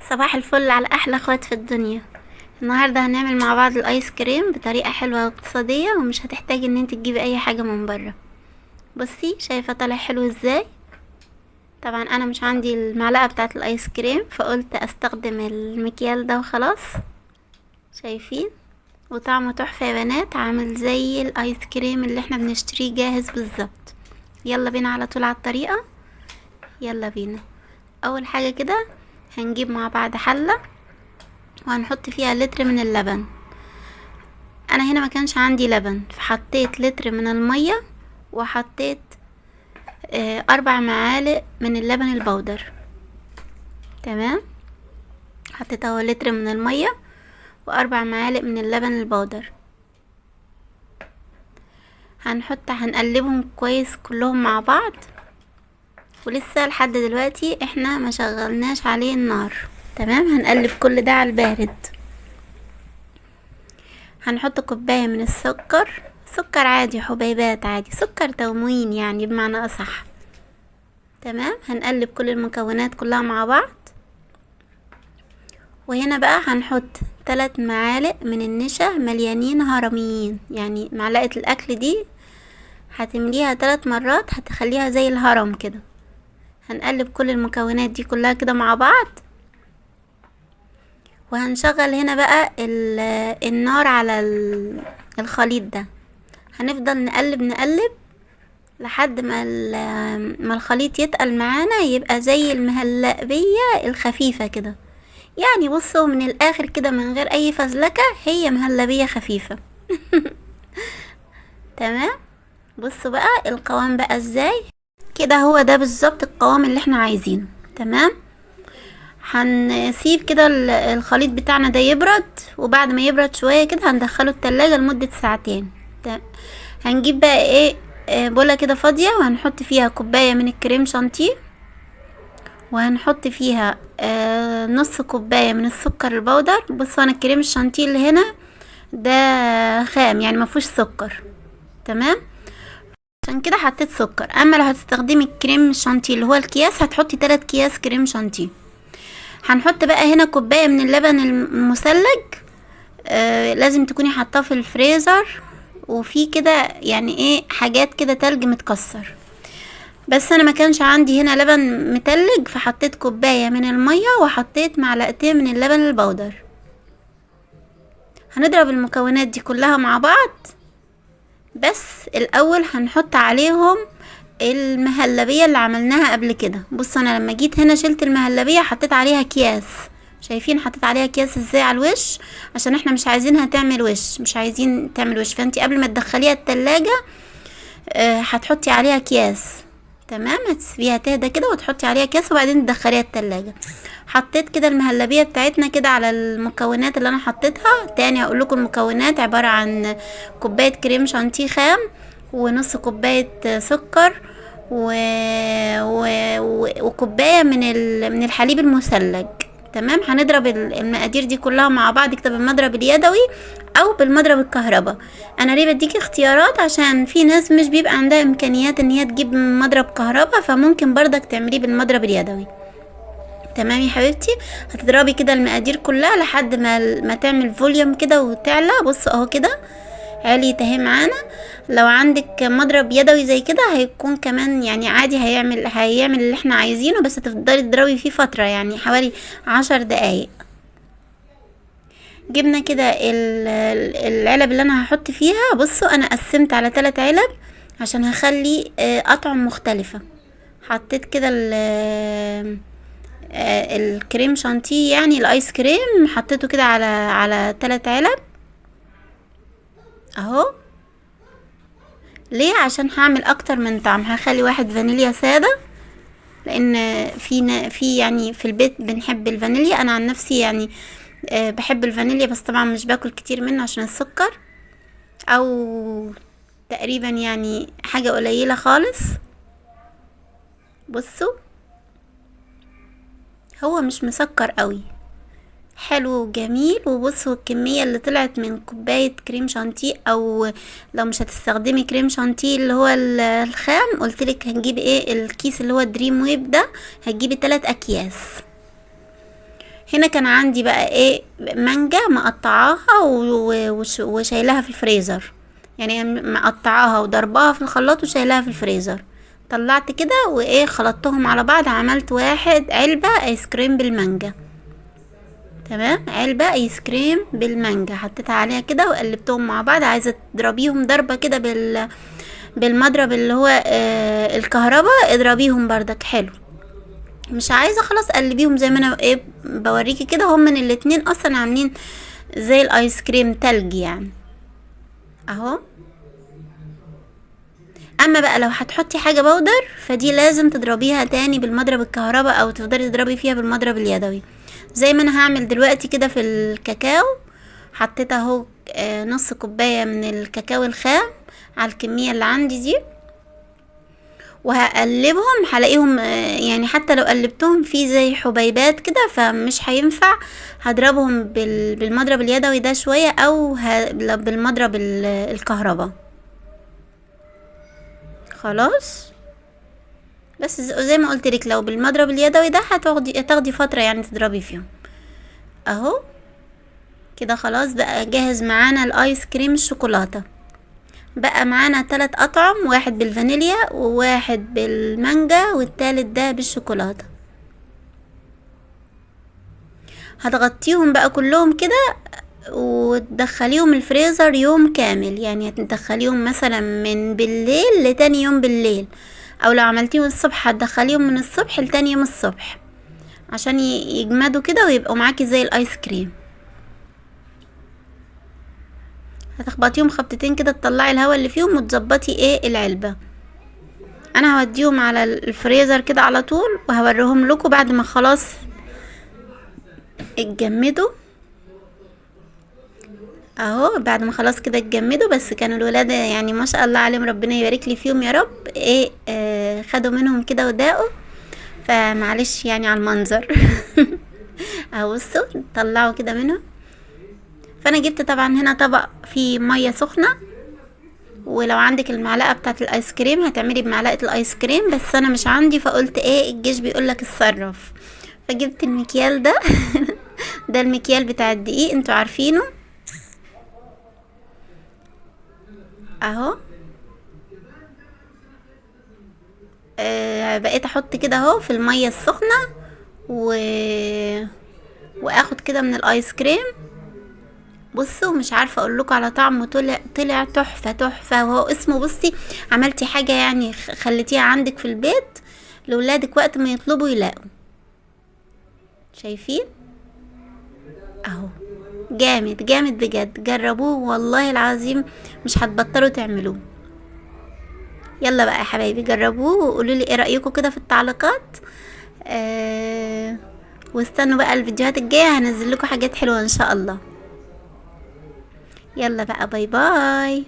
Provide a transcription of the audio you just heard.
صباح الفل على احلى اخوات في الدنيا. النهارده هنعمل مع بعض الايس كريم بطريقه حلوه واقتصاديه، ومش هتحتاجي ان انت تجيبي اي حاجه من بره. بصي، شايفه طالع حلو ازاي؟ طبعا انا مش عندي المعلقه بتاعه الايس كريم، فقلت استخدم المكيال ده وخلاص. شايفين؟ وطعمه تحفه يا بنات، عامل زي الايس كريم اللي احنا بنشتريه جاهز بالظبط. يلا بينا على طول على الطريقه. يلا بينا. اول حاجه كده هنجيب مع بعض حله، وهنحط فيها لتر من اللبن. انا هنا ما كانش عندي لبن، فحطيت لتر من المية، وحطيت 4 معالق من اللبن البودر. تمام، حطيت اهو لتر من المية و4 معالق من اللبن البودر. هنقلبهم كويس كلهم مع بعض. ولسه لحد دلوقتي احنا ما شغلناش عليه النار. تمام، هنقلب كل ده على البارد. هنحط كوباية من السكر، سكر عادي، حبيبات عادي، سكر تموين يعني بمعنى اصح. تمام، هنقلب كل المكونات كلها مع بعض. وهنا بقى هنحط 3 معالق من النشا مليانين هرميين، يعني معلقة الاكل دي هتمليها 3 مرات، هتخليها زي الهرم كده. هنقلب كل المكونات دي كلها كده مع بعض. وهنشغل هنا بقى النار على الخليط ده. هنفضل نقلب لحد ما الخليط يتقل معانا، يبقى زي المهلبية الخفيفة كده. يعني بصوا من الاخر كده من غير اي فزلكة، هي مهلبية خفيفة. تمام، بصوا بقى القوام بقى ازاي كده. هو ده بالظبط القوام اللي احنا عايزينه. تمام، هنسيب كده الخليط بتاعنا ده يبرد، وبعد ما يبرد شوية كده هندخله التلاجة لمدة ساعتين. هنجيب بقى ايه، بولة كده فاضية، وهنحط فيها كوباية من الكريم شانتيه، وهنحط فيها نص كوباية من السكر البودر. بصوا انا الكريم الشانتيه اللي هنا ده خام، يعني ما فيهوش سكر. تمام، عشان كده حطيت سكر. اما لو هتستخدمي الكريم الشانتيه اللي هو الكياس، هتحطي 3 اكياس كريم شانتيه. هنحط بقى هنا كوباية من اللبن المثلج. لازم تكوني حاطاه في الفريزر، وفي كده يعني ايه حاجات كده تلج متكسر. بس انا ما كانش عندي هنا لبن متلج، فحطيت كوباية من المية، وحطيت معلقتين من اللبن البودر. هنضرب المكونات دي كلها مع بعض. بس الاول هنحط عليهم المهلبية اللي عملناها قبل كده. بص انا لما جيت هنا شلت المهلبية، حطيت عليها اكياس. شايفين حطيت عليها اكياس ازاي على الوش؟ عشان احنا مش عايزينها تعمل وش، مش عايزين تعمل وش. فانتي قبل ما تدخليها التلاجة هتحطي عليها اكياس. تمام، هتسيبيها تهدى كده وتحطي عليها اكياس، وبعدين تدخليها التلاجة. حطيت كده المهلبية بتاعتنا كده على المكونات اللي انا حطيتها. تاني هقول لكم المكونات عبارة عن كوباية كريم شانتيه خام، ونص كوباية سكر، وكوباية من الحليب المثلج. تمام، هنضرب المقادير دي كلها مع بعض كده بالمضرب اليدوي او بالمضرب الكهرباء. انا ليه بديكي اختيارات؟ عشان في ناس مش بيبقى عندها امكانيات ان هي تجيب مضرب كهرباء، فممكن برضك تعمليه بالمضرب اليدوي. تمام يا حبيبتي، هتضربي كده المقادير كلها لحد ما تعمل فوليوم كده وتعلى. بصوا اهو كده عليت اهي معانا. لو عندك مضرب يدوي زي كده هيكون كمان يعني عادي، هيعمل اللي احنا عايزينه، بس هتفضلي تضربي فيه فترة، يعني حوالي 10 دقايق. جبنا كده العلب اللي انا هحط فيها. بصوا انا قسمت على 3 علب عشان هخلي اطعم مختلفة. حطيت كده الكريم شانتيه، يعني الايس كريم، حطيته كده على 3 علب اهو. ليه؟ عشان هعمل اكتر من طعم. هخلي واحد فانيليا سادة، لان في يعني في البيت بنحب الفانيليا. انا عن نفسي يعني بحب الفانيليا، بس طبعا مش باكل كتير منه عشان السكر، او تقريبا يعني حاجة قليلة خالص. بصوا هو مش مسكر قوي، حلو وجميل. وبصوا الكمية اللي طلعت من كوباية كريم شانتيه. او لو مش هتستخدمي كريم شانتيه اللي هو الخام، قلتلك هنجيب ايه الكيس اللي هو دريم ويب ده، هتجيبي 3 اكياس. هنا كان عندي بقى ايه مانجا مقطعاها وشايلاها في الفريزر، يعني مقطعاها وضرباها في الخلاط وشايلاها في الفريزر. طلعت كده وايه خلطتهم على بعض، عملت واحد علبة ايس كريم بالمانجا. تمام، علبة ايس كريم بالمانجا حطيتها عليها كده وقلبتهم مع بعض. عايزة تضربيهم ضربة كده بالمضرب اللي هو الكهرباء، اضربيهم بردك حلو. مش عايزة خلاص قلبيهم زي ما انا ايه بوريكي كده. هم من الاتنين اصلا عاملين زي الايس كريم تلج يعني اهو. اما بقى لو هتحطي حاجة بودر فدي لازم تضربيها تاني بالمضرب الكهرباء او تفضلي تضربي فيها بالمضرب اليدوي، زي ما انا هعمل دلوقتي كده في الكاكاو. حطيت اهو نص كوباية من الكاكاو الخام على الكمية اللي عندي دي، وهقلبهم. هلاقيهم يعني حتى لو قلبتهم في زي حبيبات كده فمش هينفع. هضربهم بالمضرب اليدوي ده شوية او بالمضرب الكهرباء. خلاص، بس زي ما قلت لك لو بالمضرب اليدوي ده هتاخدي فترة يعني تضربي فيهم اهو كده. خلاص بقى جاهز معانا الايس كريم الشوكولاتة. بقى معانا 3 اطعم، واحد بالفانيليا وواحد بالمانجا والتالت ده بالشوكولاتة. هتغطيهم بقى كلهم كده وتدخليهم الفريزر يوم كامل، يعني هتدخليهم مثلا من بالليل لتاني يوم بالليل، او لو عملتيهم الصبح هتدخليهم من الصبح لتاني يوم الصبح عشان يجمدوا كده ويبقوا معاكي زي الايس كريم. هتخبطيهم خبطتين كده تطلعي الهواء اللي فيهم وتظبطي ايه العلبة. انا هوديهم على الفريزر كده على طول وهوريهم لكم بعد ما خلاص اتجمدوا اهو. بعد ما خلاص كده اتجمدوا، بس كانوا الولاد يعني ما شاء الله عليهم ربنا يبارك لي فيهم يا رب ايه خدوا منهم كده وداقوا، فمعلش يعني على المنظر. اهو بصوا طلعوا كده منهم. فانا جبت طبعا هنا طبق فيه ميه سخنه، ولو عندك المعلقه بتاعه الايس كريم هتعملي بمعلقه الايس كريم، بس انا مش عندي فقلت ايه الجيش بيقولك اتصرف، فجبت المكيال ده. ده المكيال بتاع الدقيق انتوا عارفينه اهو. بقيت احط كده اهو في الميه السخنه واخد كده من الايس كريم. بصوا مش عارفه اقول لكم على طعمه، طلع تحفه تحفه. وهو اسمه بصي عملتي حاجه يعني خليتيها عندك في البيت لولادك وقت ما يطلبوا يلاقوا. شايفين اهو جامد جامد بجد، جربوه والله العظيم مش هتبطلوا تعملوه. يلا بقى يا حبايبي جربوه وقولوا لي ايه رايكم كده في التعليقات. واستنوا بقى الفيديوهات الجايه هنزل لكم حاجات حلوه ان شاء الله. يلا بقى باي باي.